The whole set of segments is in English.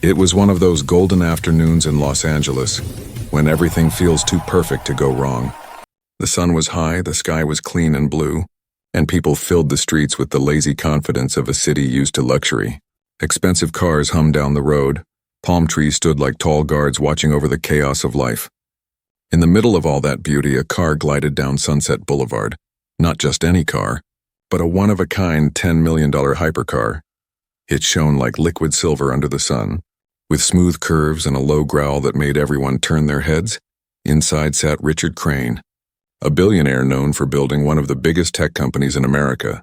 It was one of those golden afternoons in Los Angeles, when everything feels too perfect to go wrong. The sun was high, the sky was clean and blue, and people filled the streets with the lazy confidence of a city used to luxury. Expensive cars hummed down the road, palm trees stood like tall guards watching over the chaos of life. In the middle of all that beauty, a car glided down Sunset Boulevard. Not just any car, but a one-of-a-kind $10 million hypercar. It shone like liquid silver under the sun, with smooth curves and a low growl that made everyone turn their heads. Inside sat Richard Crane, a billionaire known for building one of the biggest tech companies in America.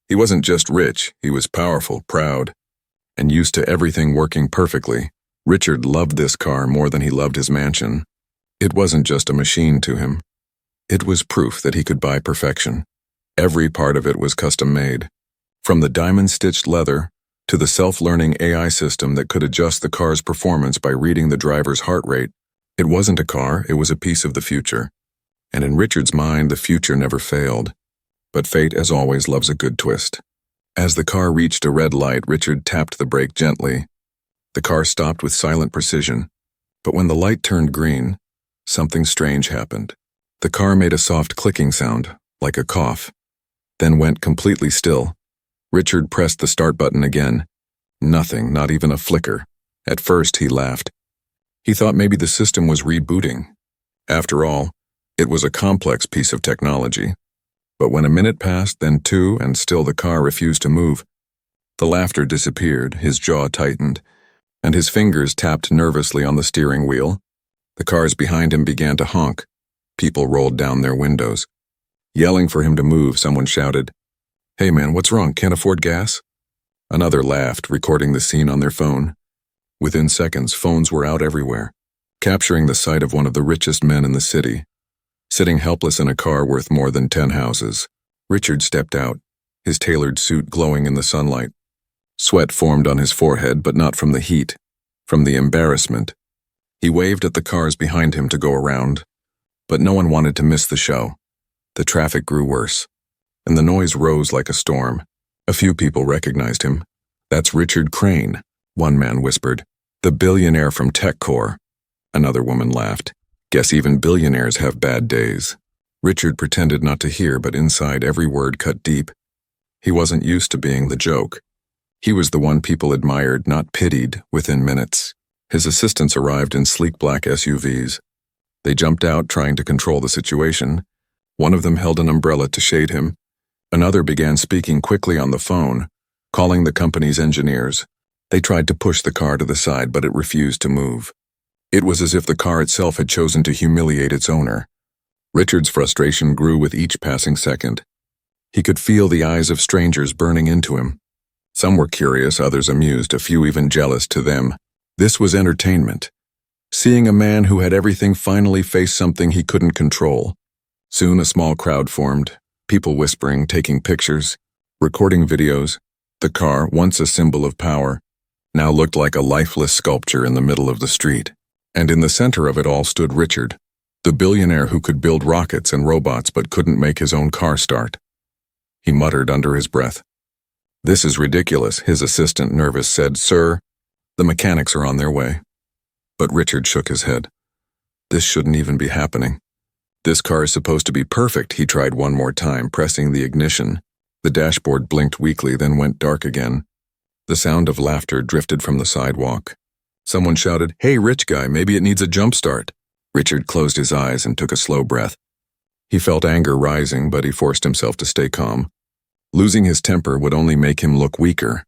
He wasn't just rich, he was powerful, proud, and used to everything working perfectly. Richard loved this car more than he loved his mansion. It wasn't just a machine to him. It was proof that he could buy perfection. Every part of it was custom-made. From the diamond-stitched leather to the self-learning AI system that could adjust the car's performance by reading the driver's heart rate. It wasn't a car, it was a piece of the future. And in Richard's mind, the future never failed. But fate, as always, loves a good twist. As the car reached a red light, Richard tapped the brake gently. The car stopped with silent precision. But when the light turned green, something strange happened. The car made a soft clicking sound, like a cough, then went completely still. Richard pressed the start button again. Nothing, not even a flicker. At first, he laughed. He thought maybe the system was rebooting. After all, it was a complex piece of technology. But when a minute passed, then two, and still the car refused to move. The laughter disappeared, his jaw tightened, and his fingers tapped nervously on the steering wheel. The cars behind him began to honk. People rolled down their windows. Yelling for him to move, someone shouted, "Hey man, what's wrong? Can't afford gas?" Another laughed, recording the scene on their phone. Within seconds, phones were out everywhere, capturing the sight of one of the richest men in the city, sitting helpless in a car worth more than 10 houses. Richard stepped out, his tailored suit glowing in the sunlight. Sweat formed on his forehead, but not from the heat, from the embarrassment. He waved at the cars behind him to go around, but no one wanted to miss the show. The traffic grew worse, and the noise rose like a storm. A few people recognized him. "That's Richard Crane," one man whispered. "The billionaire from TechCore." Another woman laughed. "Guess even billionaires have bad days." Richard pretended not to hear, but inside every word cut deep. He wasn't used to being the joke. He was the one people admired, not pitied, within minutes. His assistants arrived in sleek black SUVs. They jumped out, trying to control the situation. One of them held an umbrella to shade him. Another began speaking quickly on the phone, calling the company's engineers. They tried to push the car to the side, but it refused to move. It was as if the car itself had chosen to humiliate its owner. Richard's frustration grew with each passing second. He could feel the eyes of strangers burning into him. Some were curious, others amused, a few even jealous. To them, this was entertainment. Seeing a man who had everything finally face something he couldn't control. Soon a small crowd formed, people whispering, taking pictures, recording videos. The car, once a symbol of power, now looked like a lifeless sculpture in the middle of the street. And in the center of it all stood Richard, the billionaire who could build rockets and robots but couldn't make his own car start. He muttered under his breath. "This is ridiculous," his assistant, nervous, said. "Sir, the mechanics are on their way." But Richard shook his head. This shouldn't even be happening. "This car is supposed to be perfect," he tried one more time, pressing the ignition. The dashboard blinked weakly, then went dark again. The sound of laughter drifted from the sidewalk. Someone shouted, "Hey, rich guy, maybe it needs a jump start." Richard closed his eyes and took a slow breath. He felt anger rising, but he forced himself to stay calm. Losing his temper would only make him look weaker.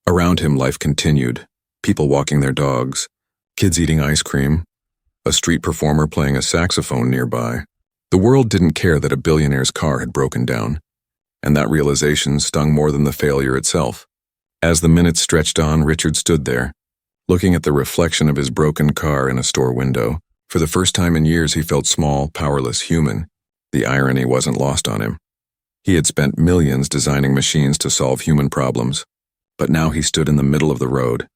Around him, life continued. People walking their dogs, kids eating ice cream, a street performer playing a saxophone nearby. The world didn't care that a billionaire's car had broken down, and that realization stung more than the failure itself. As the minutes stretched on, Richard stood there, looking at the reflection of his broken car in a store window. For the first time in years, he felt small, powerless, human. The irony wasn't lost on him. He had spent millions designing machines to solve human problems, but now he stood in the middle of the road,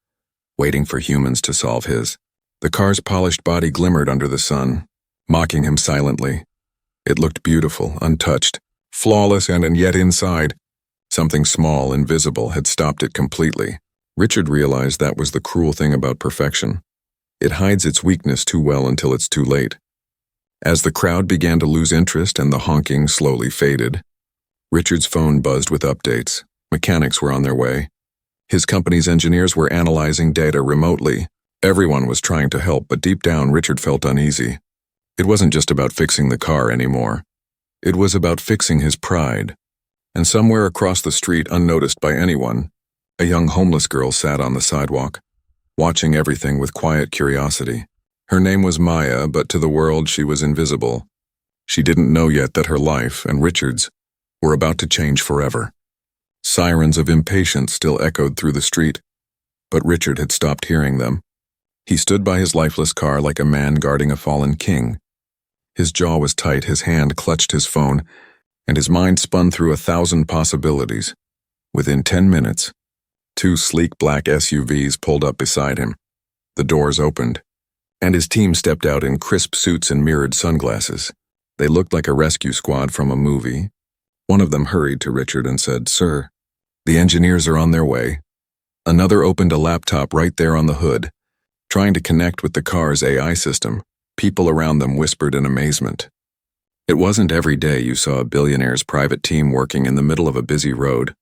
waiting for humans to solve his. The car's polished body glimmered under the sun, mocking him silently. It looked beautiful, untouched, flawless, and yet inside, something small, invisible, had stopped it completely. Richard realized that was the cruel thing about perfection. It hides its weakness too well until it's too late. As the crowd began to lose interest and the honking slowly faded, Richard's phone buzzed with updates. Mechanics were on their way. His company's engineers were analyzing data remotely. Everyone was trying to help, but deep down Richard felt uneasy. It wasn't just about fixing the car anymore. It was about fixing his pride. And somewhere across the street, unnoticed by anyone, a young homeless girl sat on the sidewalk, watching everything with quiet curiosity. Her name was Maya, but to the world she was invisible. She didn't know yet that her life, and Richard's, were about to change forever. Sirens of impatience still echoed through the street, but Richard had stopped hearing them. He stood by his lifeless car like a man guarding a fallen king. His jaw was tight, his hand clutched his phone, and his mind spun through 1,000 possibilities. Within 10 minutes, 2 sleek black SUVs pulled up beside him. The doors opened, and his team stepped out in crisp suits and mirrored sunglasses. They looked like a rescue squad from a movie. One of them hurried to Richard and said, "Sir, the engineers are on their way." Another opened a laptop right there on the hood, trying to connect with the car's AI system. People around them whispered in amazement. It wasn't every day you saw a billionaire's private team working in the middle of a busy road.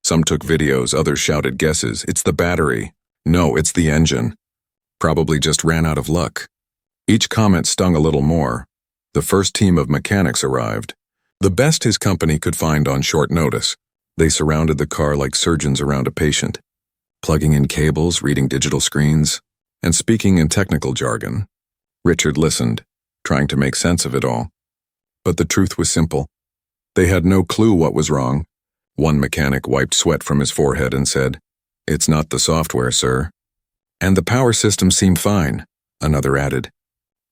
Some took videos, others shouted guesses. "It's the battery." "No, it's the engine." "Probably just ran out of luck." Each comment stung a little more. The first team of mechanics arrived, the best his company could find on short notice. They surrounded the car like surgeons around a patient, plugging in cables, reading digital screens, and speaking in technical jargon. Richard listened, trying to make sense of it all. But the truth was simple. They had no clue what was wrong. One mechanic wiped sweat from his forehead and said, "It's not the software, sir." "And the power systems seem fine," another added.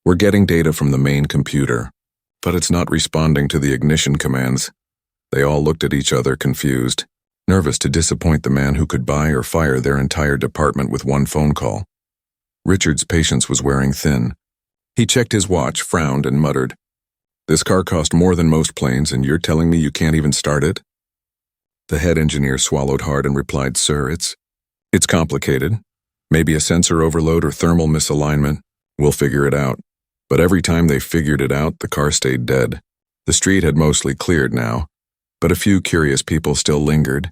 "We're getting data from the main computer, but it's not responding to the ignition commands." They all looked at each other, confused, nervous to disappoint the man who could buy or fire their entire department with one phone call. Richard's patience was wearing thin. He checked his watch, frowned, and muttered, "This car cost more than most planes, and you're telling me you can't even start it?" The head engineer swallowed hard and replied, "Sir, it's complicated. Maybe a sensor overload or thermal misalignment. We'll figure it out." But every time they figured it out, the car stayed dead. The street had mostly cleared now, but a few curious people still lingered,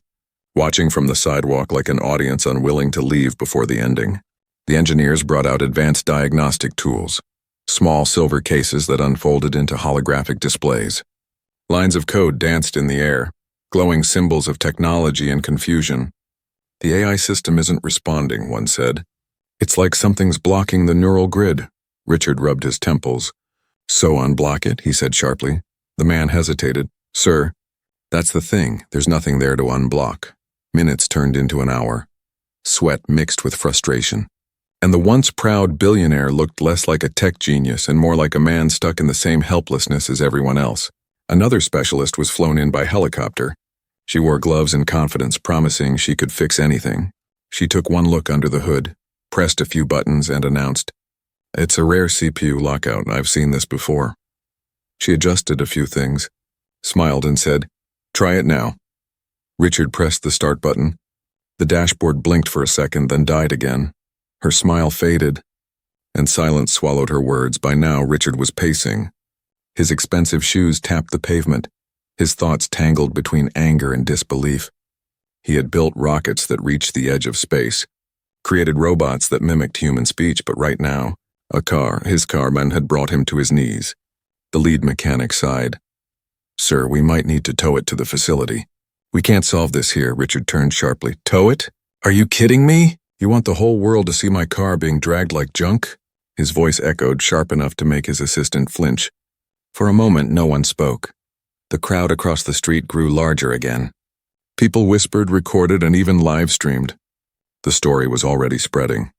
watching from the sidewalk like an audience unwilling to leave before the ending. The engineers brought out advanced diagnostic tools, small silver cases that unfolded into holographic displays. Lines of code danced in the air, glowing symbols of technology and confusion. "The AI system isn't responding," one said. "It's like something's blocking the neural grid." Richard rubbed his temples. "So unblock it," he said sharply. The man hesitated. "Sir, that's the thing. There's nothing there to unblock." Minutes turned into an hour. Sweat mixed with frustration. And the once proud billionaire looked less like a tech genius and more like a man stuck in the same helplessness as everyone else. Another specialist was flown in by helicopter. She wore gloves and confidence, promising she could fix anything. She took one look under the hood, pressed a few buttons, and announced, "It's a rare CPU lockout. I've seen this before." She adjusted a few things, smiled and said, "Try it now." Richard pressed the start button. The dashboard blinked for a second, then died again. Her smile faded, and silence swallowed her words. By now, Richard was pacing. His expensive shoes tapped the pavement, his thoughts tangled between anger and disbelief. He had built rockets that reached the edge of space, created robots that mimicked human speech, but right now, his carman had brought him to his knees. The lead mechanic sighed. "Sir, we might need to tow it to the facility." "We can't solve this here," Richard turned sharply. "Tow it? Are you kidding me? You want the whole world to see my car being dragged like junk?" His voice echoed, sharp enough to make his assistant flinch. For a moment, no one spoke. The crowd across the street grew larger again. People whispered, recorded, and even live-streamed. The story was already spreading.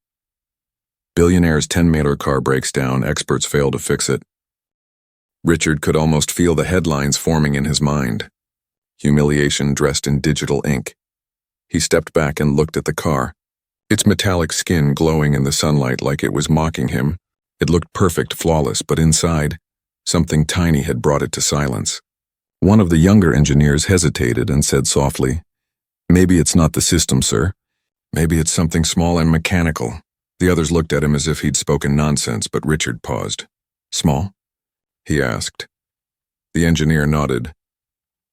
Billionaire's 10-meter car breaks down, experts fail to fix it. Richard could almost feel the headlines forming in his mind. Humiliation dressed in digital ink. He stepped back and looked at the car. Its metallic skin glowing in the sunlight like it was mocking him. It looked perfect, flawless, but inside, something tiny had brought it to silence. One of the younger engineers hesitated and said softly, "Maybe it's not the system, sir. Maybe it's something small and mechanical. The others looked at him as if he'd spoken nonsense, but Richard paused. Small? He asked. The engineer nodded.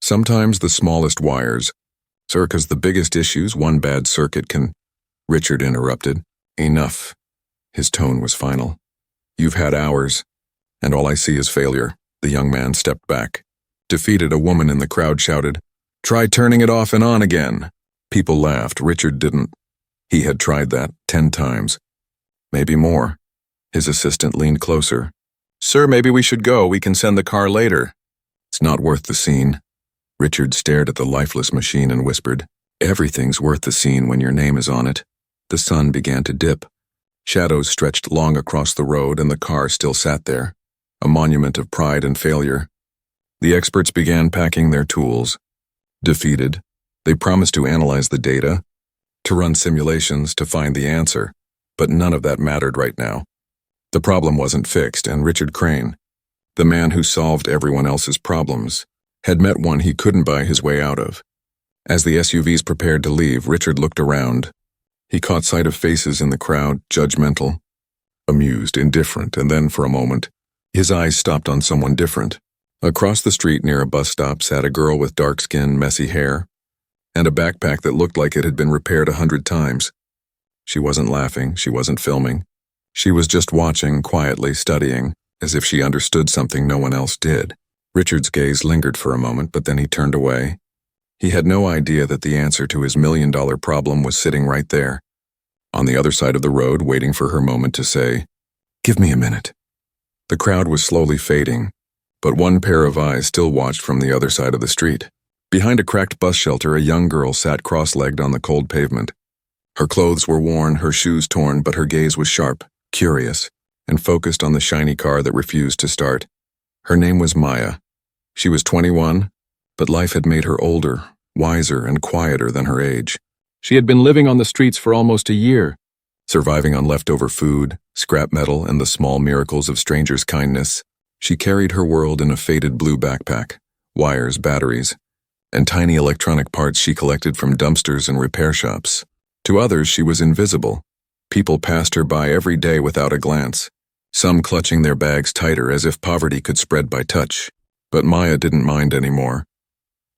Sometimes the smallest wires. Sir, 'cause the biggest issues, one bad circuit can... Richard interrupted. Enough. His tone was final. You've had hours, and all I see is failure. The young man stepped back. Defeated, a woman in the crowd shouted, Try turning it off and on again. People laughed. Richard didn't. He had tried that 10 times. Maybe more. His assistant leaned closer. Sir, maybe we should go. We can send the car later. It's not worth the scene. Richard stared at the lifeless machine and whispered, Everything's worth the scene when your name is on it. The sun began to dip. Shadows stretched long across the road, and the car still sat there, a monument of pride and failure. The experts began packing their tools. Defeated, they promised to analyze the data, to run simulations to find the answer, but none of that mattered right now. The problem wasn't fixed, and Richard Crane, the man who solved everyone else's problems, had met one he couldn't buy his way out of. As the SUVs prepared to leave, Richard looked around. He caught sight of faces in the crowd, judgmental, amused, indifferent, and then, for a moment, his eyes stopped on someone different. Across the street near a bus stop sat a girl with dark skin, messy hair, and a backpack that looked like it had been repaired 100 times. She wasn't laughing, she wasn't filming. She was just watching, quietly studying, as if she understood something no one else did. Richard's gaze lingered for a moment, but then he turned away. He had no idea that the answer to his million-dollar problem was sitting right there, on the other side of the road, waiting for her moment to say, Give me a minute. The crowd was slowly fading, but one pair of eyes still watched from the other side of the street. Behind a cracked bus shelter, a young girl sat cross-legged on the cold pavement. Her clothes were worn, her shoes torn, but her gaze was sharp, curious, and focused on the shiny car that refused to start. Her name was Maya. She was 21, but life had made her older, wiser, and quieter than her age. She had been living on the streets for almost a year, surviving on leftover food, scrap metal, and the small miracles of strangers' kindness. She carried her world in a faded blue backpack, wires, batteries, and tiny electronic parts she collected from dumpsters and repair shops. To others, she was invisible. People passed her by every day without a glance, some clutching their bags tighter as if poverty could spread by touch. But Maya didn't mind anymore.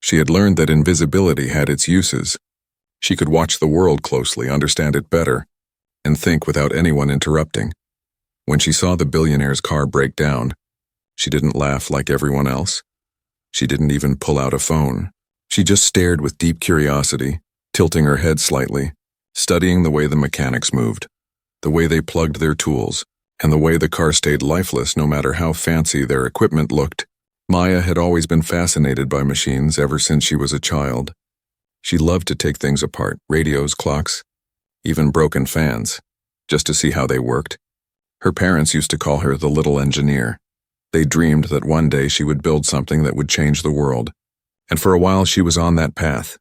She had learned that invisibility had its uses. She could watch the world closely, understand it better, and think without anyone interrupting. When she saw the billionaire's car break down, she didn't laugh like everyone else. She didn't even pull out a phone. She just stared with deep curiosity, tilting her head slightly, studying the way the mechanics moved, the way they plugged their tools, and the way the car stayed lifeless no matter how fancy their equipment looked. Maya had always been fascinated by machines ever since she was a child. She loved to take things apart, radios, clocks, even broken fans, just to see how they worked. Her parents used to call her the little engineer. They dreamed that one day she would build something that would change the world. And for a while she was on that path.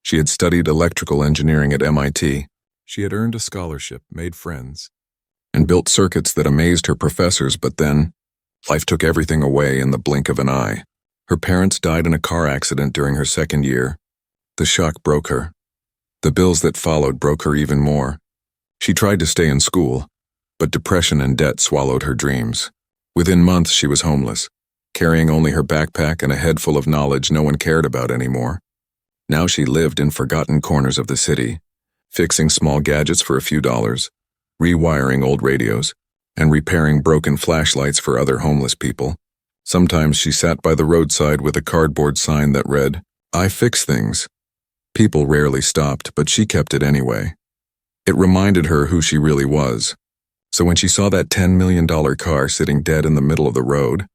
She had studied electrical engineering at MIT. She had earned a scholarship, made friends, and built circuits that amazed her professors, but then life took everything away in the blink of an eye. Her parents died in a car accident during her second year. The shock broke her. The bills that followed broke her even more. She tried to stay in school, but depression and debt swallowed her dreams. Within months, she was homeless, carrying only her backpack and a head full of knowledge no one cared about anymore. Now she lived in forgotten corners of the city, fixing small gadgets for a few dollars, rewiring old radios, and repairing broken flashlights for other homeless people. Sometimes she sat by the roadside with a cardboard sign that read, I fix things. People rarely stopped, but she kept it anyway. It reminded her who she really was. So when she saw that $10 million car sitting dead in the middle of the road,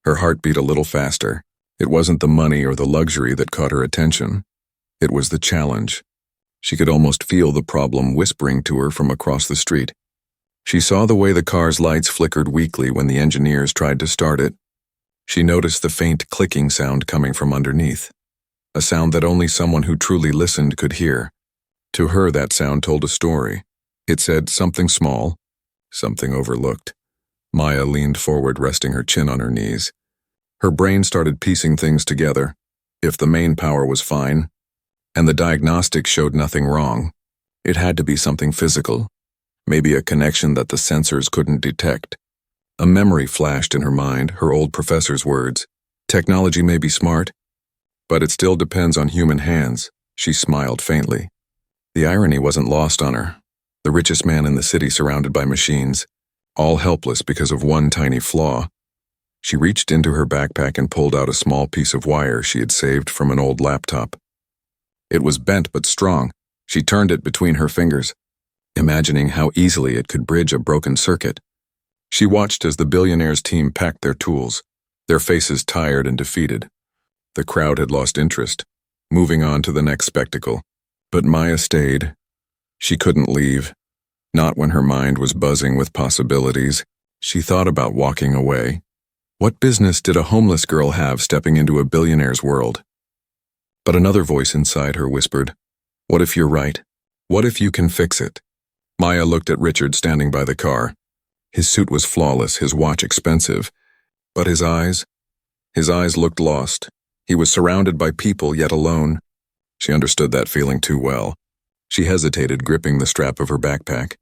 her heart beat a little faster. It wasn't the money or the luxury that caught her attention. It was the challenge. She could almost feel the problem whispering to her from across the street. She saw the way the car's lights flickered weakly when the engineers tried to start it. She noticed the faint clicking sound coming from underneath, a sound that only someone who truly listened could hear. To her, that sound told a story. It said something small, something overlooked. Maya leaned forward, resting her chin on her knees. Her brain started piecing things together. If the main power was fine, and the diagnostics showed nothing wrong, It had to be something physical, maybe a connection that the sensors couldn't detect. A memory flashed in her mind, her old professor's words. Technology may be smart, but it still depends on human hands. She smiled faintly. The irony wasn't lost on her. The richest man in the city surrounded by machines, all helpless because of one tiny flaw. She reached into her backpack and pulled out a small piece of wire she had saved from an old laptop. It was bent but strong. She turned it between her fingers, imagining how easily it could bridge a broken circuit. She watched as the Billionaire's team packed their tools, their faces tired and defeated. The crowd had lost interest, moving on to the next spectacle. But Maya stayed. She couldn't leave, not when her mind was buzzing with possibilities. She thought about walking away. What business did a homeless girl have stepping into a billionaire's world? But another voice inside her whispered, "What if you're right? What if you can fix it?" Maya looked at Richard standing by the car. His suit was flawless, his watch expensive. But his eyes looked lost. He was surrounded by people, yet alone. She understood that feeling too well. She hesitated, gripping the strap of her backpack.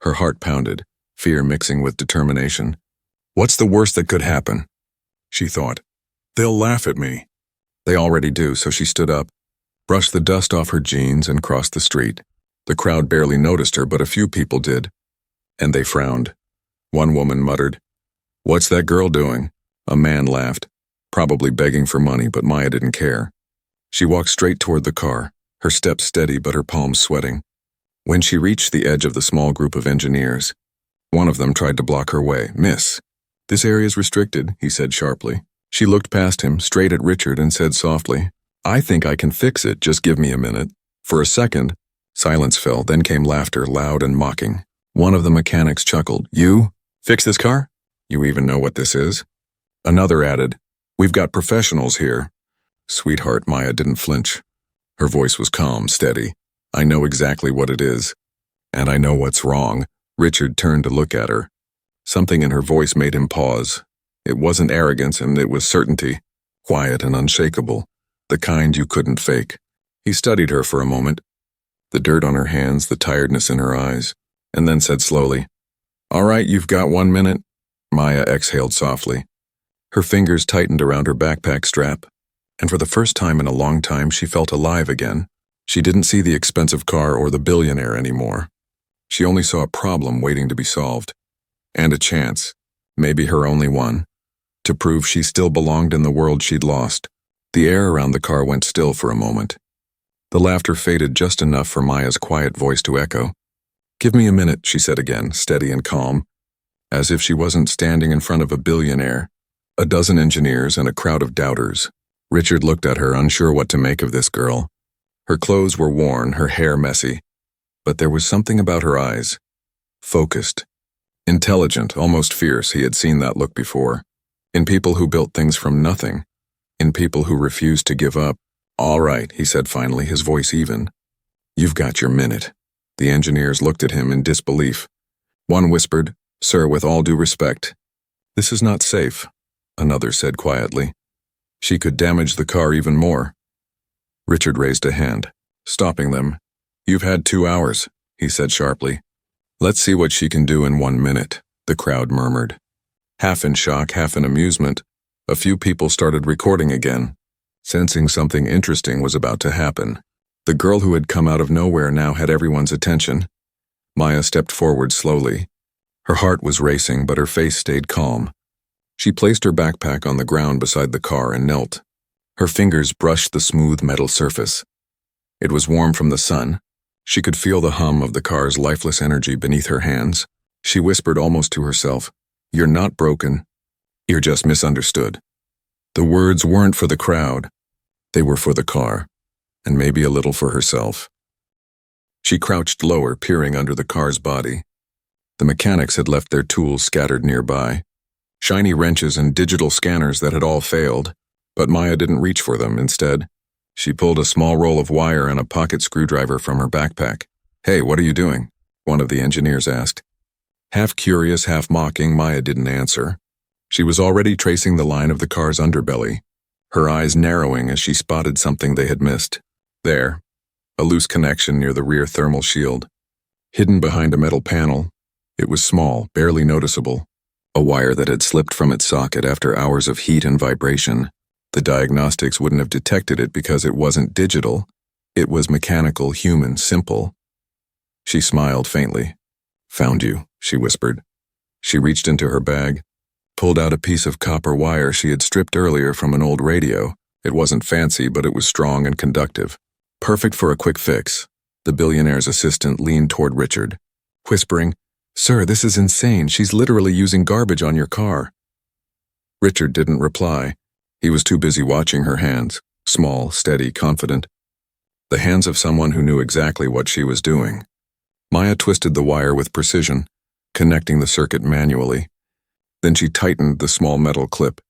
Her heart pounded, fear mixing with determination. What's the worst that could happen? She thought. They'll laugh at me. They already do, so she stood up, brushed the dust off her jeans, and crossed the street. The crowd barely noticed her, but a few people did. And they frowned. One woman muttered, "What's that girl doing?" A man laughed, probably begging for money, but Maya didn't care. She walked straight toward the car, her steps steady but her palms sweating. When she reached the edge of the small group of engineers, one of them tried to block her way. "Miss, this area's restricted," he said sharply. She looked past him, straight at Richard, and said softly, "I think I can fix it, just give me a minute." For a second, silence fell, then came laughter, loud and mocking. One of the mechanics chuckled, "You? Fix this car? You even know what this is?" Another added, "We've got professionals here." Sweetheart, Maya didn't flinch. Her voice was calm, steady. "I know exactly what it is. And I know what's wrong." Richard turned to look at her. Something in her voice made him pause. It wasn't arrogance, and it was certainty, quiet and unshakable, the kind you couldn't fake. He studied her for a moment, the dirt on her hands, the tiredness in her eyes, and then said slowly, "All right, you've got 1 minute." Maya exhaled softly. Her fingers tightened around her backpack strap, and for the first time in a long time she felt alive again. She didn't see the expensive car or the billionaire anymore. She only saw a problem waiting to be solved, and a chance, maybe her only one, to prove she still belonged in the world she'd lost. The air around the car went still for a moment. The laughter faded just enough for Maya's quiet voice to echo. "Give me a minute," she said again, steady and calm, as if she wasn't standing in front of a billionaire, a dozen engineers, and a crowd of doubters. Richard looked at her, unsure what to make of this girl. Her clothes were worn, her hair messy, but there was something about her eyes. Focused, intelligent, almost fierce. He had seen that look before. In people who built things from nothing. In people who refused to give up. "All right," he said finally, his voice even. "You've got your minute." The engineers looked at him in disbelief. One whispered, "Sir, with all due respect." "This is not safe," another said quietly. "She could damage the car even more." Richard raised a hand, stopping them. "You've had 2 hours," he said sharply. "Let's see what she can do in 1 minute," the crowd murmured. Half in shock, half in amusement, a few people started recording again, sensing something interesting was about to happen. The girl who had come out of nowhere now had everyone's attention. Maya stepped forward slowly. Her heart was racing, but her face stayed calm. She placed her backpack on the ground beside the car and knelt. Her fingers brushed the smooth metal surface. It was warm from the sun. She could feel the hum of the car's lifeless energy beneath her hands. She whispered almost to herself, "You're not broken. You're just misunderstood." The words weren't for the crowd. They were for the car, and maybe a little for herself. She crouched lower, peering under the car's body. The mechanics had left their tools scattered nearby. Shiny wrenches and digital scanners that had all failed, but Maya didn't reach for them. Instead, she pulled a small roll of wire and a pocket screwdriver from her backpack. "Hey, what are you doing?" one of the engineers asked. Half curious, half mocking, Maya didn't answer. She was already tracing the line of the car's underbelly, her eyes narrowing as she spotted something they had missed. There, a loose connection near the rear thermal shield. Hidden behind a metal panel, it was small, barely noticeable. A wire that had slipped from its socket after hours of heat and vibration. The diagnostics wouldn't have detected it because it wasn't digital. It was mechanical, human, simple. She smiled faintly. "Found you," she whispered. She reached into her bag, pulled out a piece of copper wire she had stripped earlier from an old radio. It wasn't fancy, but it was strong and conductive. Perfect for a quick fix. The billionaire's assistant leaned toward Richard, whispering, "Sir, this is insane. She's literally using garbage on your car." Richard didn't reply. He was too busy watching her hands, small, steady, confident. The hands of someone who knew exactly what she was doing. Maya twisted the wire with precision, connecting the circuit manually. Then she tightened the small metal clip,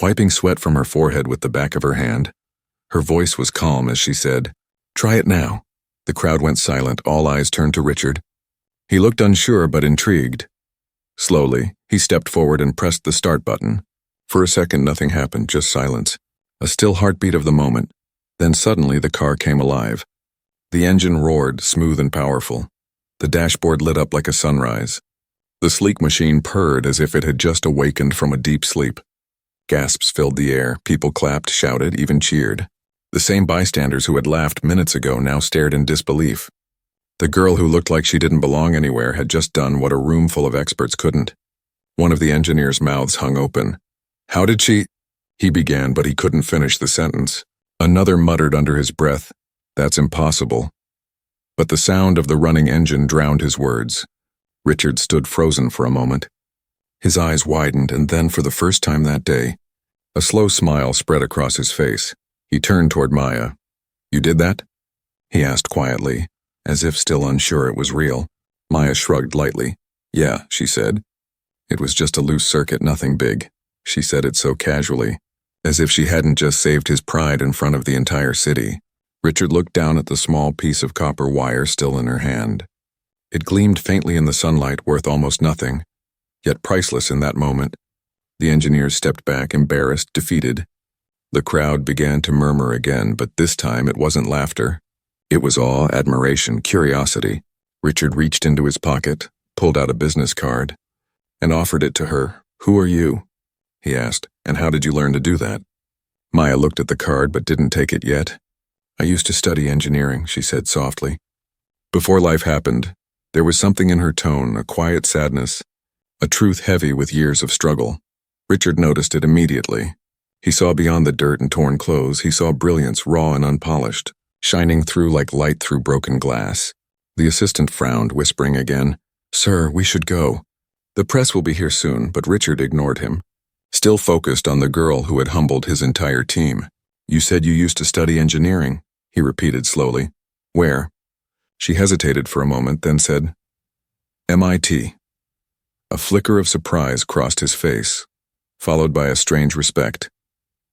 wiping sweat from her forehead with the back of her hand. Her voice was calm as she said, "Try it now." The crowd went silent, all eyes turned to Richard. He looked unsure but intrigued. Slowly, he stepped forward and pressed the start button. For a second, nothing happened, just silence. A still heartbeat of the moment. Then suddenly the car came alive. The engine roared, smooth and powerful. The dashboard lit up like a sunrise. The sleek machine purred as if it had just awakened from a deep sleep. Gasps filled the air, people clapped, shouted, even cheered. The same bystanders who had laughed minutes ago now stared in disbelief. The girl who looked like she didn't belong anywhere had just done what a room full of experts couldn't. One of the engineers' mouths hung open. "How did she—" he began, but he couldn't finish the sentence. Another muttered under his breath, "That's impossible." But the sound of the running engine drowned his words. Richard stood frozen for a moment. His eyes widened, and then, for the first time that day, a slow smile spread across his face. He turned toward Maya. "You did that?" he asked quietly, as if still unsure it was real. Maya shrugged lightly. "Yeah," she said. "It was just a loose circuit, nothing big." She said it so casually, as if she hadn't just saved his pride in front of the entire city. Richard looked down at the small piece of copper wire still in her hand. It gleamed faintly in the sunlight, worth almost nothing, yet priceless in that moment. The engineers stepped back, embarrassed, defeated. The crowd began to murmur again, but this time it wasn't laughter. It was awe, admiration, curiosity. Richard reached into his pocket, pulled out a business card, and offered it to her. "Who are you?" he asked, "and how did you learn to do that?" Maya looked at the card but didn't take it yet. "I used to study engineering," she said softly. Before life happened, there was something in her tone, a quiet sadness, a truth heavy with years of struggle. Richard noticed it immediately. He saw beyond the dirt and torn clothes. He saw brilliance, raw and unpolished, shining through like light through broken glass. The assistant frowned, whispering again, "Sir, we should go. The press will be here soon," but Richard ignored him, still focused on the girl who had humbled his entire team. "You said you used to study engineering," he repeated slowly. "Where?" She hesitated for a moment, then said, "MIT." A flicker of surprise crossed his face, followed by a strange respect.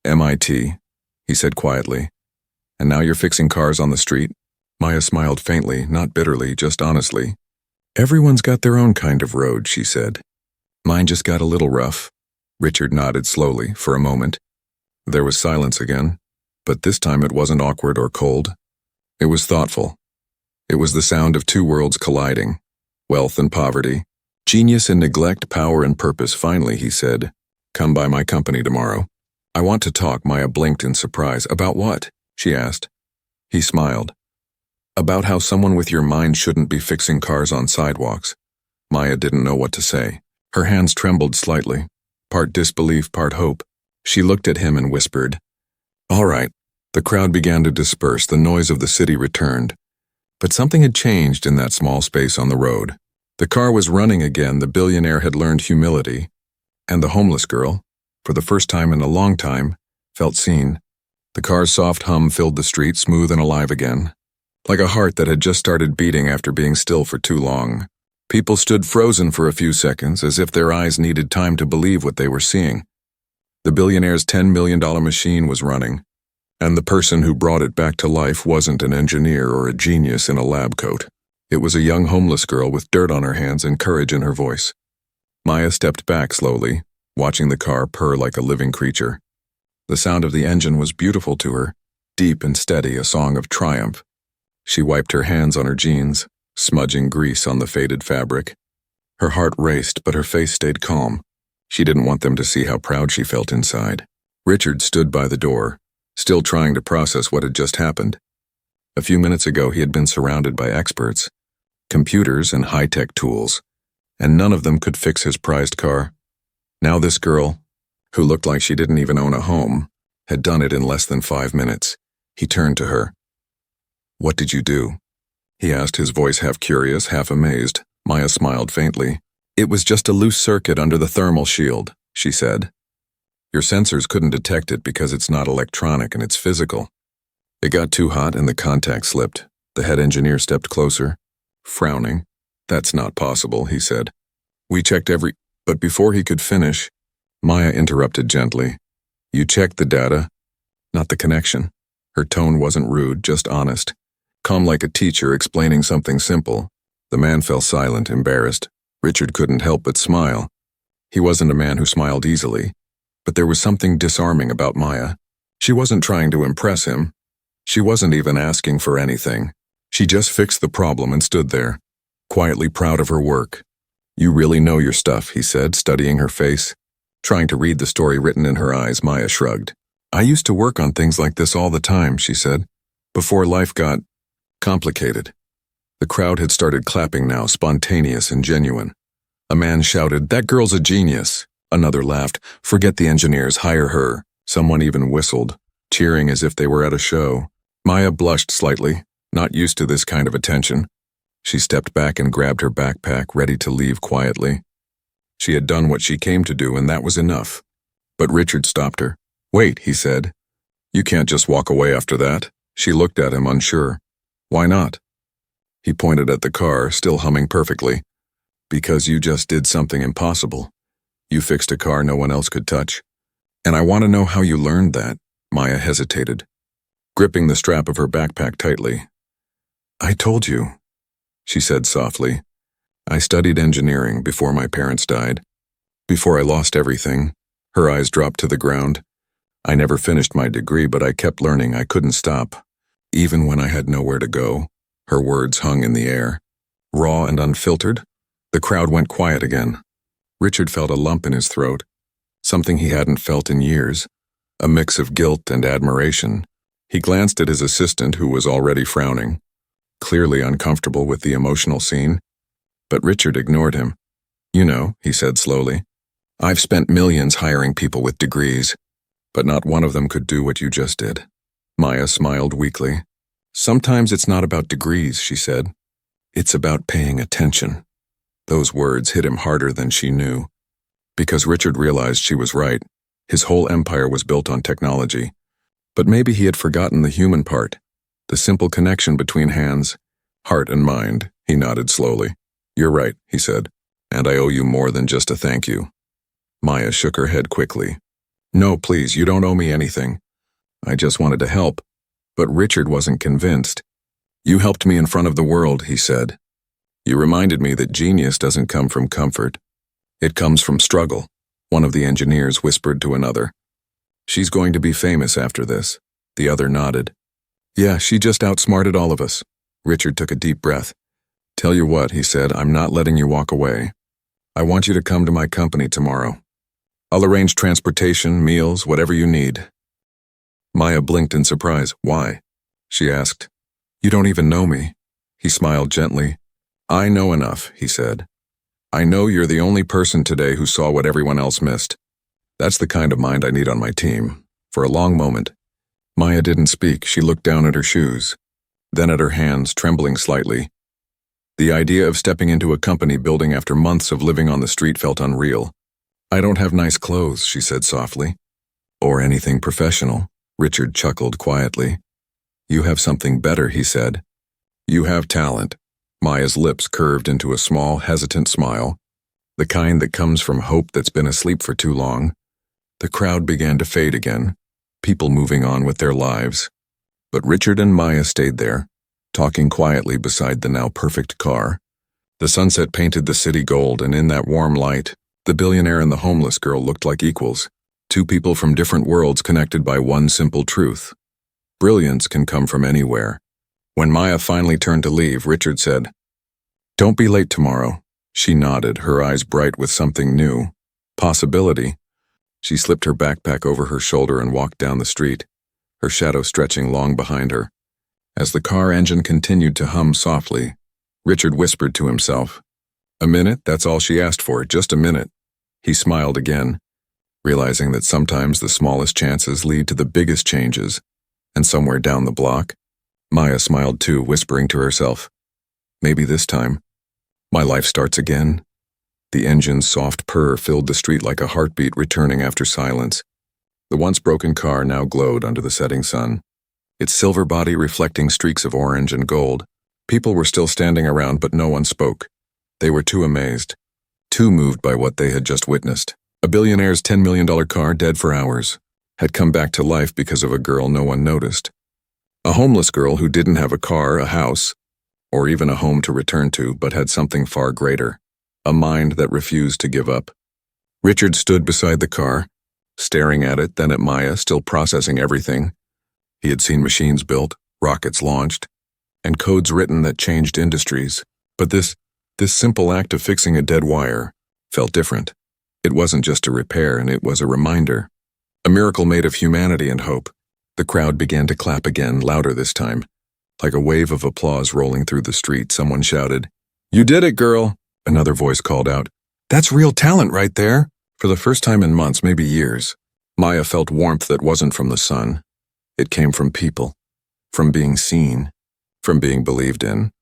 "MIT," he said quietly. "And now you're fixing cars on the street?" Maya smiled faintly, not bitterly, just honestly. "Everyone's got their own kind of road," she said. "Mine just got a little rough." Richard nodded slowly, for a moment. There was silence again, but this time it wasn't awkward or cold. It was thoughtful. It was the sound of two worlds colliding, wealth and poverty, genius and neglect, power and purpose. Finally, he said, "Come by my company tomorrow." "I want to talk." Maya blinked in surprise. "About what?" she asked. He smiled. "About how someone with your mind shouldn't be fixing cars on sidewalks." Maya didn't know what to say. Her hands trembled slightly, part disbelief, part hope. She looked at him and whispered, "All right." The crowd began to disperse. The noise of the city returned. But something had changed in that small space on the road. The car was running again. The billionaire had learned humility. And the homeless girl, for the first time in a long time, felt seen. The car's soft hum filled the street, smooth and alive again, like a heart that had just started beating after being still for too long. People stood frozen for a few seconds, as if their eyes needed time to believe what they were seeing. The billionaire's $10 million machine was running, and the person who brought it back to life wasn't an engineer or a genius in a lab coat. It was a young homeless girl with dirt on her hands and courage in her voice. Maya stepped back slowly, watching the car purr like a living creature. The sound of the engine was beautiful to her, deep and steady, a song of triumph. She wiped her hands on her jeans, smudging grease on the faded fabric. Her heart raced, but her face stayed calm. She didn't want them to see how proud she felt inside. Richard stood by the door, still trying to process what had just happened. A few minutes ago, he had been surrounded by experts, computers and high-tech tools, and none of them could fix his prized car. Now this girl, who looked like she didn't even own a home, had done it in less than 5 minutes. He turned to her. "What did you do?" he asked, his voice half curious, half amazed. Maya smiled faintly. "It was just a loose circuit under the thermal shield," she said. "Your sensors couldn't detect it because it's not electronic and it's physical." It got too hot and the contact slipped. The head engineer stepped closer, frowning. "That's not possible," he said. "We checked every—" But before he could finish, Maya interrupted gently. "You checked the data, not the connection." Her tone wasn't rude, just honest. Calm like a teacher explaining something simple. The man fell silent, embarrassed. Richard couldn't help but smile. He wasn't a man who smiled easily, but there was something disarming about Maya. She wasn't trying to impress him. She wasn't even asking for anything. She just fixed the problem and stood there, quietly proud of her work. "You really know your stuff," he said, studying her face. Trying to read the story written in her eyes, Maya shrugged. "I used to work on things like this all the time," she said, "before life got complicated." The crowd had started clapping now, spontaneous and genuine. A man shouted, "That girl's a genius." Another laughed, "Forget the engineers, hire her." Someone even whistled, cheering as if they were at a show. Maya blushed slightly, not used to this kind of attention. She stepped back and grabbed her backpack, ready to leave quietly. She had done what she came to do, and that was enough. But Richard stopped her. "Wait," he said. "You can't just walk away after that." She looked at him, unsure. "Why not?" He pointed at the car, still humming perfectly. "Because you just did something impossible. You fixed a car no one else could touch. And I want to know how you learned that." Maya hesitated, gripping the strap of her backpack tightly. "I told you," she said softly. "I studied engineering before my parents died. Before I lost everything." Her eyes dropped to the ground. "I never finished my degree, but I kept learning. I couldn't stop. Even when I had nowhere to go." Her words hung in the air, raw and unfiltered. The crowd went quiet again. Richard felt a lump in his throat, something he hadn't felt in years, a mix of guilt and admiration. He glanced at his assistant, who was already frowning, clearly uncomfortable with the emotional scene. But Richard ignored him. "You know," he said slowly, "I've spent millions hiring people with degrees, but not one of them could do what you just did." Maya smiled weakly. "Sometimes it's not about degrees," she said. "It's about paying attention." Those words hit him harder than she knew, because Richard realized she was right. His whole empire was built on technology. But maybe he had forgotten the human part, the simple connection between hands, heart and mind. He nodded slowly. "You're right," he said, "and I owe you more than just a thank you." Maya shook her head quickly. "No, please, you don't owe me anything. I just wanted to help." But Richard wasn't convinced. "You helped me in front of the world," he said. "You reminded me that genius doesn't come from comfort. It comes from struggle," one of the engineers whispered to another. "She's going to be famous after this." The other nodded. "Yeah, she just outsmarted all of us." Richard took a deep breath. "Tell you what," he said, "I'm not letting you walk away. I want you to come to my company tomorrow. I'll arrange transportation, meals, whatever you need." Maya blinked in surprise. "Why?" she asked. "You don't even know me." He smiled gently. "I know enough," he said. "I know you're the only person today who saw what everyone else missed. That's the kind of mind I need on my team." For a long moment, Maya didn't speak. She looked down at her shoes, then at her hands, trembling slightly. The idea of stepping into a company building after months of living on the street felt unreal. "I don't have nice clothes," she said softly. "Or anything professional." Richard chuckled quietly. "You have something better," he said. "You have talent." Maya's lips curved into a small, hesitant smile, the kind that comes from hope that's been asleep for too long. The crowd began to fade again, people moving on with their lives. But Richard and Maya stayed there, talking quietly beside the now perfect car. The sunset painted the city gold, and in that warm light, the billionaire and the homeless girl looked like equals, two people from different worlds connected by one simple truth. Brilliance can come from anywhere, When Maya finally turned to leave, Richard said, "Don't be late tomorrow." She nodded, her eyes bright with something new. Possibility. She slipped her backpack over her shoulder and walked down the street, her shadow stretching long behind her. As the car engine continued to hum softly, Richard whispered to himself, "A minute, that's all she asked for, just a minute." He smiled again, realizing that sometimes the smallest chances lead to the biggest changes, and somewhere down the block, Maya smiled too, whispering to herself, "Maybe this time, my life starts again." The engine's soft purr filled the street like a heartbeat returning after silence. The once broken car now glowed under the setting sun, its silver body reflecting streaks of orange and gold. People were still standing around, but no one spoke. They were too amazed, too moved by what they had just witnessed. A billionaire's $10 million car, dead for hours, had come back to life because of a girl no one noticed. A homeless girl who didn't have a car, a house, or even a home to return to, but had something far greater, a mind that refused to give up. Richard stood beside the car, staring at it, then at Maya, still processing everything. He had seen machines built, rockets launched, and codes written that changed industries. But this simple act of fixing a dead wire felt different. It wasn't just a repair, and it was a reminder. A miracle made of humanity and hope. The crowd began to clap again, louder this time. Like a wave of applause rolling through the street, someone shouted, "You did it, girl!" Another voice called out, "That's real talent right there!" For the first time in months, maybe years, Maya felt warmth that wasn't from the sun. It came from people, from being seen, from being believed in.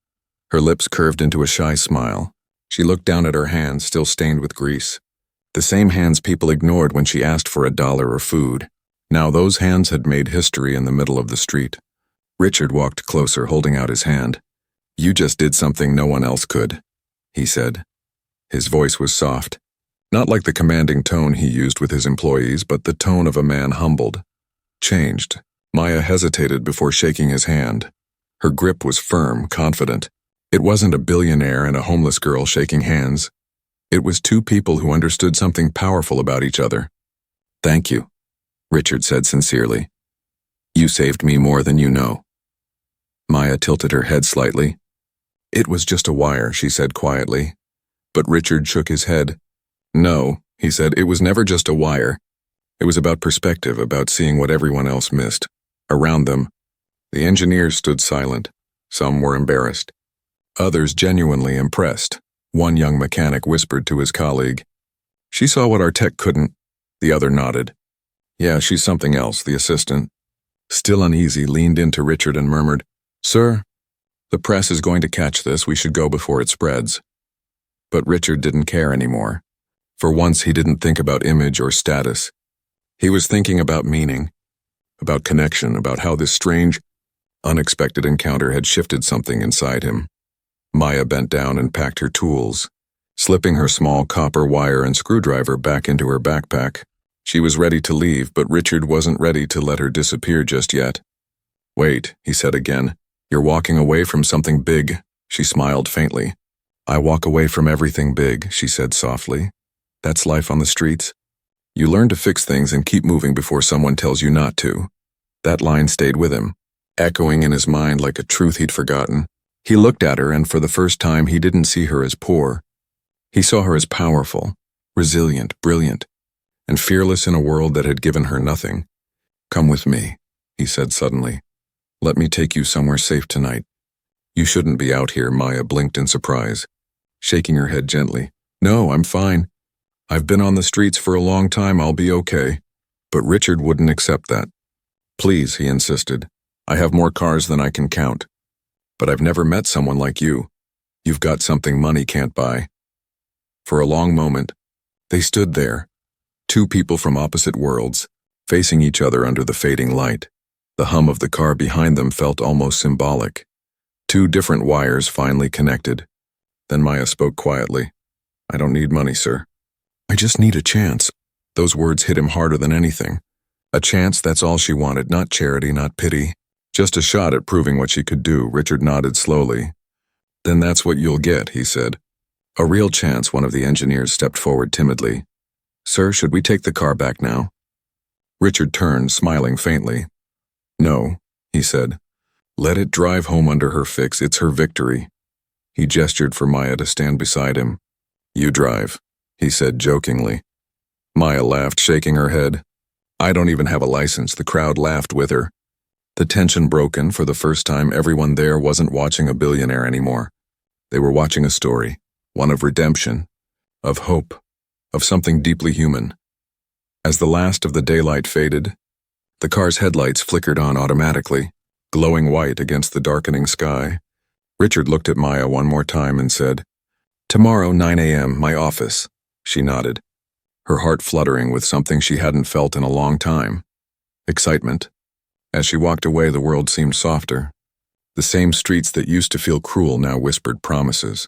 Her lips curved into a shy smile. She looked down at her hands, still stained with grease. The same hands people ignored when she asked for $1 or food. Now those hands had made history in the middle of the street. Richard walked closer, holding out his hand. "You just did something no one else could," he said. His voice was soft, not like the commanding tone he used with his employees, but the tone of a man humbled, changed. Maya hesitated before shaking his hand. Her grip was firm, confident. It wasn't a billionaire and a homeless girl shaking hands. It was two people who understood something powerful about each other. "Thank you," Richard said sincerely. "You saved me more than you know." Maya tilted her head slightly. "It was just a wire," she said quietly. But Richard shook his head. "No," he said, "it was never just a wire. It was about perspective, about seeing what everyone else missed. Around them, the engineers stood silent. Some were embarrassed. Others genuinely impressed. One young mechanic whispered to his colleague, "She saw what our tech couldn't." The other nodded. "Yeah, she's something else," the assistant, still uneasy, leaned into Richard and murmured, "Sir, the press is going to catch this. We should go before it spreads." But Richard didn't care anymore. For once, he didn't think about image or status. He was thinking about meaning, about connection, about how this strange, unexpected encounter had shifted something inside him. Maya bent down and packed her tools, slipping her small copper wire and screwdriver back into her backpack. She was ready to leave, but Richard wasn't ready to let her disappear just yet. "Wait," he said again. "You're walking away from something big." She smiled faintly. "I walk away from everything big," she said softly. "That's life on the streets. You learn to fix things and keep moving before someone tells you not to." That line stayed with him, echoing in his mind like a truth he'd forgotten. He looked at her, and for the first time he didn't see her as poor. He saw her as powerful, resilient, brilliant, and fearless in a world that had given her nothing. "Come with me," he said suddenly. "Let me take you somewhere safe tonight." "You shouldn't be out here," Maya blinked in surprise, shaking her head gently. "No, I'm fine. I've been on the streets for a long time. I'll be okay." But Richard wouldn't accept that. "Please," he insisted. "I have more cars than I can count. But I've never met someone like you. You've got something money can't buy." For a long moment, they stood there, two people from opposite worlds, facing each other under the fading light. The hum of the car behind them felt almost symbolic. Two different wires finally connected. Then Maya spoke quietly. "I don't need money, sir. I just need a chance." Those words hit him harder than anything. A chance, that's all she wanted, not charity, not pity. Just a shot at proving what she could do. Richard nodded slowly. "Then that's what you'll get," he said. "A real chance." One of the engineers stepped forward timidly. "Sir, should we take the car back now?" Richard turned, smiling faintly. "No," he said. Let it drive home under her fix, it's her victory. He gestured for Maya to stand beside him. You drive, he said jokingly. Maya laughed, shaking her head. I don't even have a license. The crowd laughed with her. The tension broken. For the first time, everyone there wasn't watching a billionaire anymore. They were watching a story, one of redemption, of hope, of something deeply human. As the last of the daylight faded, the car's headlights flickered on automatically, glowing white against the darkening sky. Richard looked at Maya one more time and said, Tomorrow, 9 a.m., my office. She nodded, her heart fluttering with something she hadn't felt in a long time. Excitement. As she walked away, the world seemed softer. The same streets that used to feel cruel now whispered promises.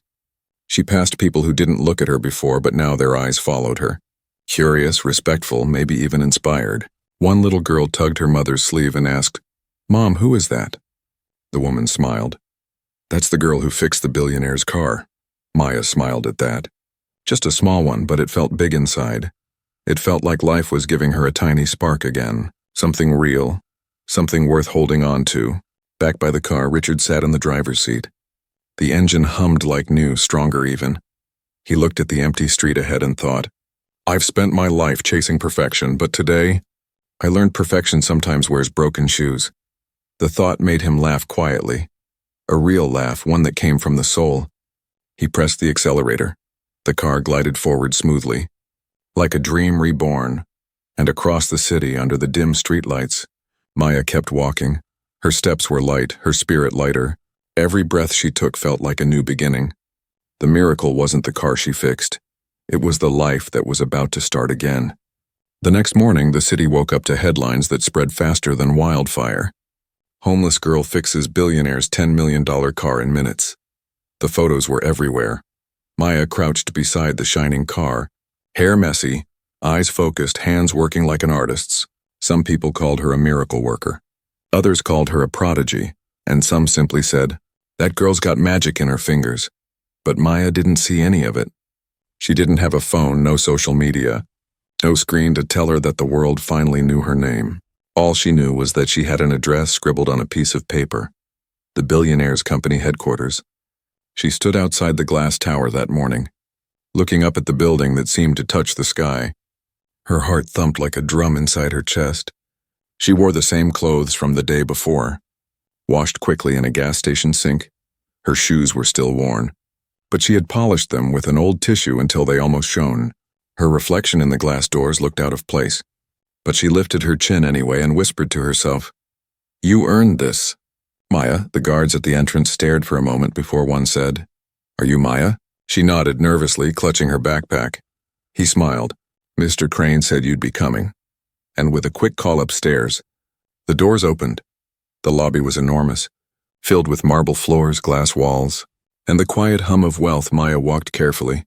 She passed people who didn't look at her before, but now their eyes followed her. Curious, respectful, maybe even inspired. One little girl tugged her mother's sleeve and asked, Mom, who is that? The woman smiled. That's the girl who fixed the billionaire's car. Maya smiled at that. Just a small one, but it felt big inside. It felt like life was giving her a tiny spark again. Something real. Something worth holding on to. Back by the car, Richard sat in the driver's seat. The engine hummed like new, stronger even. He looked at the empty street ahead and thought, I've spent my life chasing perfection, but today, I learned perfection sometimes wears broken shoes. The thought made him laugh quietly. A real laugh, one that came from the soul. He pressed the accelerator. The car glided forward smoothly, like a dream reborn, and across the city under the dim streetlights, Maya kept walking. Her steps were light, her spirit lighter. Every breath she took felt like a new beginning. The miracle wasn't the car she fixed. It was the life that was about to start again. The next morning, the city woke up to headlines that spread faster than wildfire. Homeless girl fixes billionaire's $10 million car in minutes. The photos were everywhere. Maya crouched beside the shining car, hair messy, eyes focused, hands working like an artist's. Some people called her a miracle worker. Others called her a prodigy, and some simply said, that girl's got magic in her fingers. But Maya didn't see any of it. She didn't have a phone, no social media, no screen to tell her that the world finally knew her name. All she knew was that she had an address scribbled on a piece of paper. The billionaire's company headquarters. She stood outside the glass tower that morning, looking up at the building that seemed to touch the sky. Her heart thumped like a drum inside her chest. She wore the same clothes from the day before, washed quickly in a gas station sink. Her shoes were still worn, but she had polished them with an old tissue until they almost shone. Her reflection in the glass doors looked out of place, but she lifted her chin anyway and whispered to herself, You earned this. Maya, the guards at the entrance stared for a moment before one said, Are you Maya? She nodded nervously, clutching her backpack. He smiled. Mr. Crane said you'd be coming. And with a quick call upstairs, the doors opened. The lobby was enormous, filled with marble floors, glass walls, and the quiet hum of wealth. Maya walked carefully,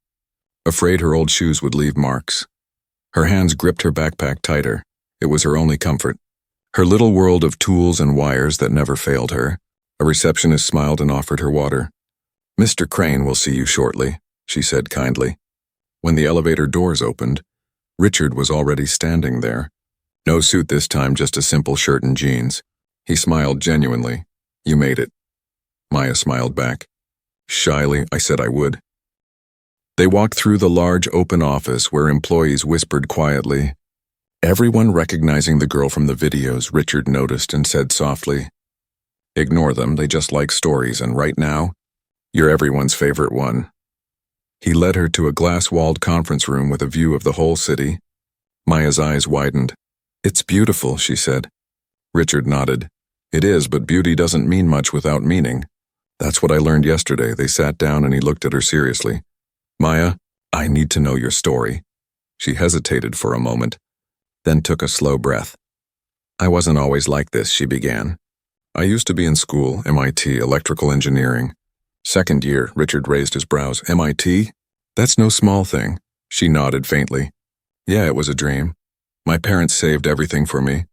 afraid her old shoes would leave marks. Her hands gripped her backpack tighter. It was her only comfort. Her little world of tools and wires that never failed her. A receptionist smiled and offered her water. Mr. Crane will see you shortly, she said kindly. When the elevator doors opened, Richard was already standing there. No suit this time, just a simple shirt and jeans. He smiled genuinely. You made it. Maya smiled back. Shyly, I said I would. They walked through the large open office where employees whispered quietly. Everyone recognizing the girl from the videos, Richard noticed and said softly, Ignore them, they just like stories, and right now, you're everyone's favorite one. He led her to a glass-walled conference room with a view of the whole city. Maya's eyes widened. It's beautiful, she said. Richard nodded. It is, but beauty doesn't mean much without meaning. That's what I learned yesterday. They sat down and he looked at her seriously. Maya, I need to know your story. She hesitated for a moment, then took a slow breath. I wasn't always like this, she began. I used to be in school, MIT, electrical engineering. Second year, Richard raised his brows. MIT? That's no small thing. She nodded faintly. Yeah, it was a dream. My parents saved everything for me.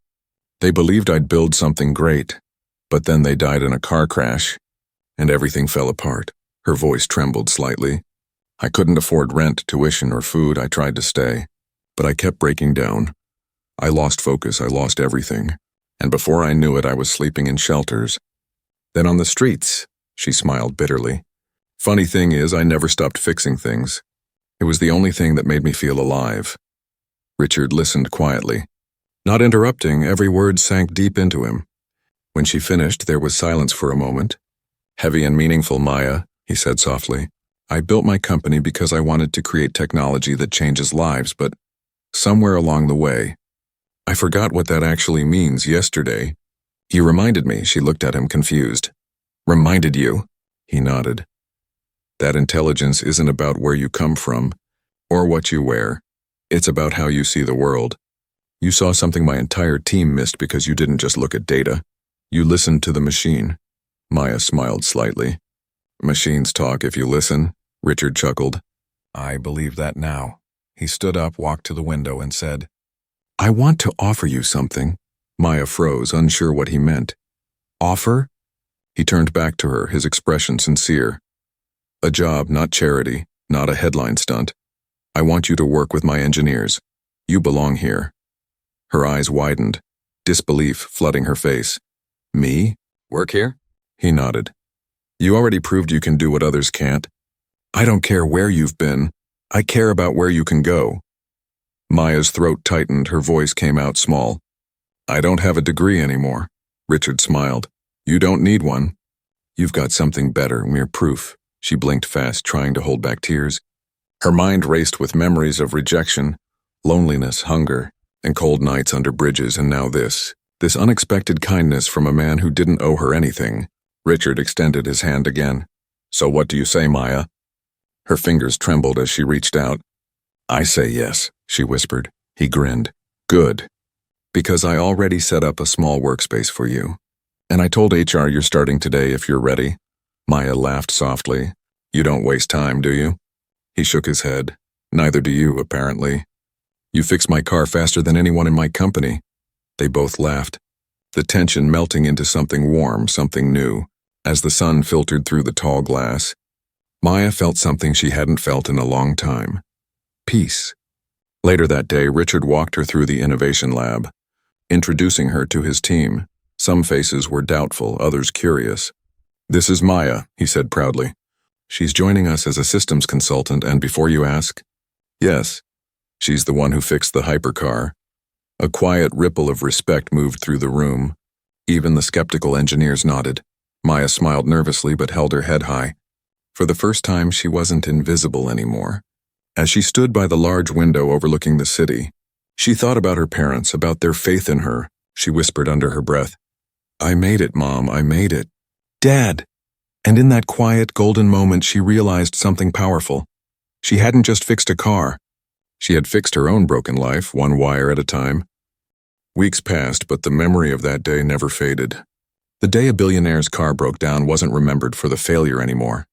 They believed I'd build something great, but then they died in a car crash, and everything fell apart. Her voice trembled slightly. I couldn't afford rent, tuition, or food. I tried to stay, but I kept breaking down. I lost focus, I lost everything, and before I knew it, I was sleeping in shelters, Then on the streets, she smiled bitterly. Funny thing is, I never stopped fixing things. It was the only thing that made me feel alive. Richard listened quietly. Not interrupting, every word sank deep into him. When she finished, there was silence for a moment. Heavy and meaningful, Maya, he said softly. I built my company because I wanted to create technology that changes lives, but somewhere along the way, I forgot what that actually means yesterday. You reminded me, she looked at him confused. Reminded you? He nodded. That intelligence isn't about where you come from, or what you wear. It's about how you see the world. You saw something my entire team missed because you didn't just look at data. You listened to the machine. Maya smiled slightly. Machines talk if you listen, Richard chuckled. I believe that now. He stood up, walked to the window, and said, I want to offer you something. Maya froze, unsure what he meant. Offer? He turned back to her, his expression sincere. A job, not charity, not a headline stunt. I want you to work with my engineers. You belong here. Her eyes widened, disbelief flooding her face. Me? Work here? He nodded. You already proved you can do what others can't. I don't care where you've been. I care about where you can go. Maya's throat tightened, her voice came out small. I don't have a degree anymore. Richard smiled. You don't need one. You've got something better, mere proof. She blinked fast, trying to hold back tears. Her mind raced with memories of rejection, loneliness, hunger, and cold nights under bridges, and now this unexpected kindness from a man who didn't owe her anything. Richard extended his hand again. So what do you say, Maya? Her fingers trembled as she reached out. I say yes, she whispered. He grinned. Good. Because I already set up a small workspace for you. And I told HR you're starting today if you're ready. Maya laughed softly. You don't waste time, do you? He shook his head. Neither do you, apparently. You fix my car faster than anyone in my company. They both laughed, the tension melting into something warm, something new, as the sun filtered through the tall glass. Maya felt something she hadn't felt in a long time. Peace. Later that day, Richard walked her through the innovation lab, introducing her to his team. Some faces were doubtful, others curious. This is Maya, he said proudly. She's joining us as a systems consultant, and before you ask, yes, she's the one who fixed the hypercar. A quiet ripple of respect moved through the room. Even the skeptical engineers nodded. Maya smiled nervously but held her head high. For the first time, she wasn't invisible anymore. As she stood by the large window overlooking the city, she thought about her parents, about their faith in her. She whispered under her breath, I made it, Mom, I made it. Dad! And in that quiet, golden moment, she realized something powerful. She hadn't just fixed a car. She had fixed her own broken life, one wire at a time. Weeks passed, but the memory of that day never faded. The day a billionaire's car broke down wasn't remembered for the failure anymore.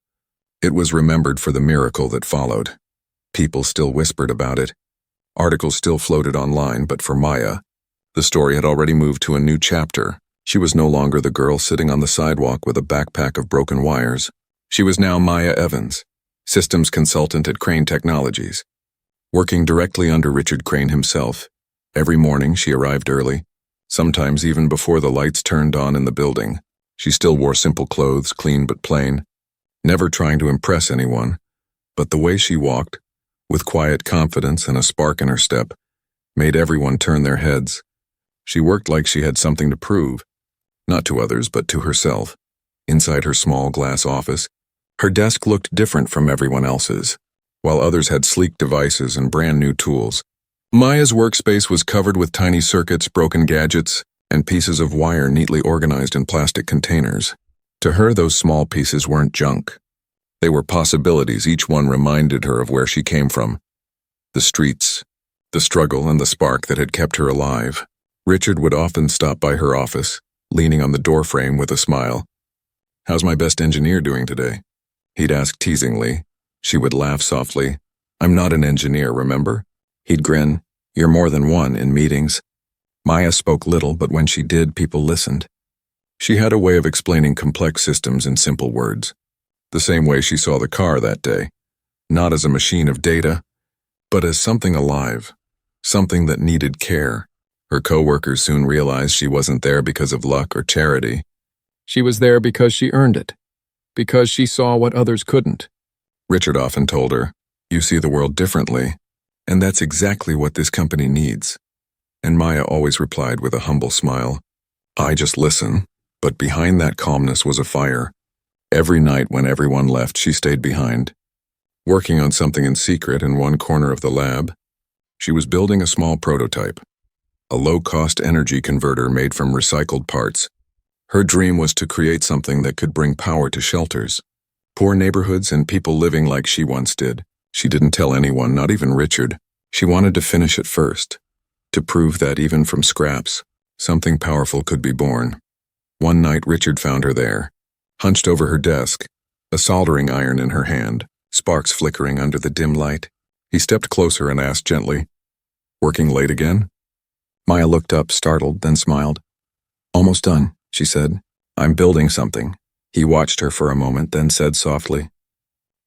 It was remembered for the miracle that followed. People still whispered about it. Articles still floated online, but for Maya, the story had already moved to a new chapter. She was no longer the girl sitting on the sidewalk with a backpack of broken wires. She was now Maya Evans, systems consultant at Crane Technologies, working directly under Richard Crane himself. Every morning she arrived early, sometimes even before the lights turned on in the building. She still wore simple clothes, clean but plain, never trying to impress anyone. But the way she walked, with quiet confidence and a spark in her step, made everyone turn their heads. She worked like she had something to prove, not to others but to herself. Inside her small glass office, her desk looked different from everyone else's. While others had sleek devices and brand new tools, Maya's workspace was covered with tiny circuits, broken gadgets, and pieces of wire neatly organized in plastic containers. To her, those small pieces weren't junk. They were possibilities. Each one reminded her of where she came from. The streets, the struggle, and the spark that had kept her alive. Richard would often stop by her office, leaning on the doorframe with a smile. How's my best engineer doing today? He'd ask teasingly. She would laugh softly. I'm not an engineer, remember? He'd grin. You're more than one in meetings. Maya spoke little, but when she did, people listened. She had a way of explaining complex systems in simple words. The same way she saw the car that day. Not as a machine of data, but as something alive. Something that needed care. Her coworkers soon realized she wasn't there because of luck or charity. She was there because she earned it, because she saw what others couldn't. Richard often told her, "You see the world differently, and that's exactly what this company needs." And Maya always replied with a humble smile, "I just listen." But behind that calmness was a fire. Every night when everyone left, she stayed behind, working on something in secret in one corner of the lab. She was building a small prototype, a low-cost energy converter made from recycled parts. Her dream was to create something that could bring power to shelters, poor neighborhoods, and people living like she once did. She didn't tell anyone, not even Richard. She wanted to finish it first, to prove that even from scraps, something powerful could be born. One night, Richard found her there, hunched over her desk, a soldering iron in her hand, sparks flickering under the dim light. He stepped closer and asked gently, "Working late again?" Maya looked up, startled, then smiled. "Almost done," she said. "I'm building something." He watched her for a moment, then said softly,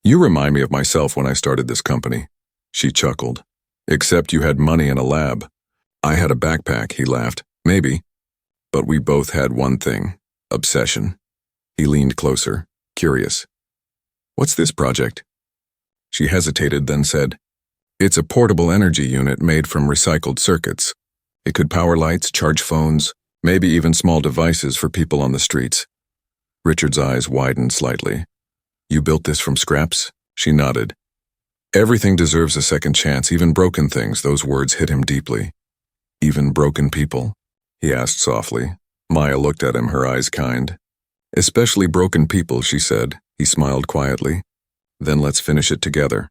"You remind me of myself when I started this company." She chuckled. "Except you had money and a lab. I had a backpack," he laughed. "Maybe. But we both had one thing, obsession." He leaned closer, curious. "What's this project?" She hesitated, then said, "It's a portable energy unit made from recycled circuits. It could power lights, charge phones, maybe even small devices for people on the streets." Richard's eyes widened slightly. "You built this from scraps?" She nodded. "Everything deserves a second chance, even broken things." Those words hit him deeply. "Even broken people?" he asked softly. Maya looked at him, her eyes kind. "Especially broken people," she said. He smiled quietly. "Then let's finish it together."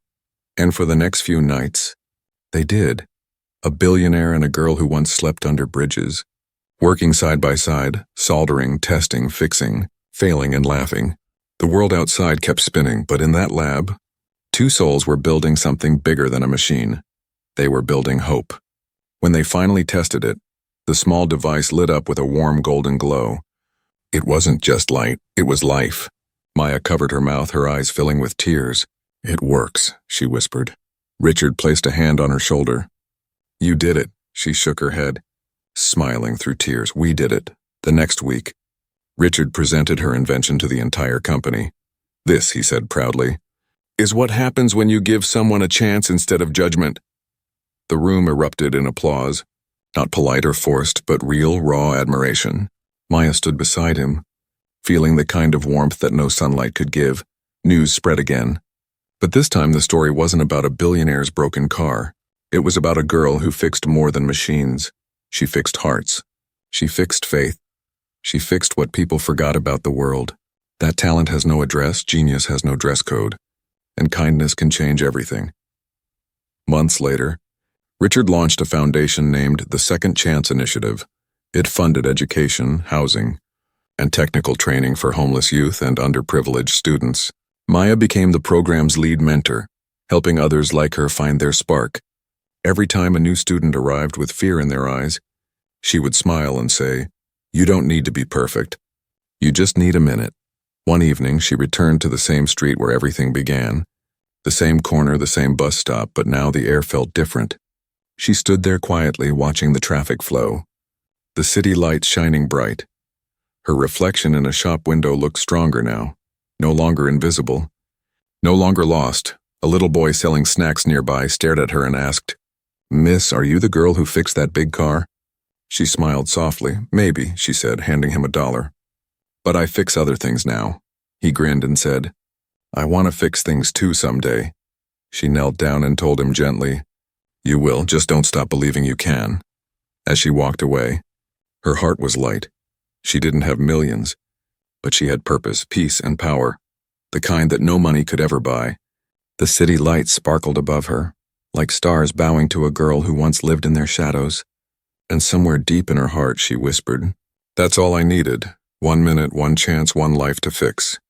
And for the next few nights, they did. A billionaire and a girl who once slept under bridges, working side by side, soldering, testing, fixing, failing and laughing. The world outside kept spinning, but in that lab, two souls were building something bigger than a machine. They were building hope. When they finally tested it, the small device lit up with a warm golden glow. It wasn't just light, it was life. Maya covered her mouth, her eyes filling with tears. "It works," she whispered. Richard placed a hand on her shoulder. "You did it." She shook her head, smiling through tears. "We did it." The next week, Richard presented her invention to the entire company. "This," he said proudly, "is what happens when you give someone a chance instead of judgment." The room erupted in applause, not polite or forced, but real, raw admiration. Maya stood beside him, feeling the kind of warmth that no sunlight could give. News spread again. But this time the story wasn't about a billionaire's broken car. It was about a girl who fixed more than machines. She fixed hearts. She fixed faith. She fixed what people forgot about the world. That talent has no address, genius has no dress code, and kindness can change everything. Months later, Richard launched a foundation named the Second Chance Initiative. It funded education, housing, and technical training for homeless youth and underprivileged students. Maya became the program's lead mentor, helping others like her find their spark. Every time a new student arrived with fear in their eyes, she would smile and say, "You don't need to be perfect. You just need a minute." One evening, she returned to the same street where everything began, the same corner, the same bus stop, but now the air felt different. She stood there quietly, watching the traffic flow, the city lights shining bright. Her reflection in a shop window looked stronger now, no longer invisible, no longer lost. A little boy selling snacks nearby stared at her and asked, "Miss, are you the girl who fixed that big car?" She smiled softly. "Maybe," she said, handing him $1. "But I fix other things now." He grinned and said, "I want to fix things too someday." She knelt down and told him gently, "You will, just don't stop believing you can." As she walked away, her heart was light. She didn't have millions, but she had purpose, peace, and power, the kind that no money could ever buy. The city lights sparkled above her, like stars bowing to a girl who once lived in their shadows. And somewhere deep in her heart she whispered, "That's all I needed. 1 minute, one chance, one life to fix."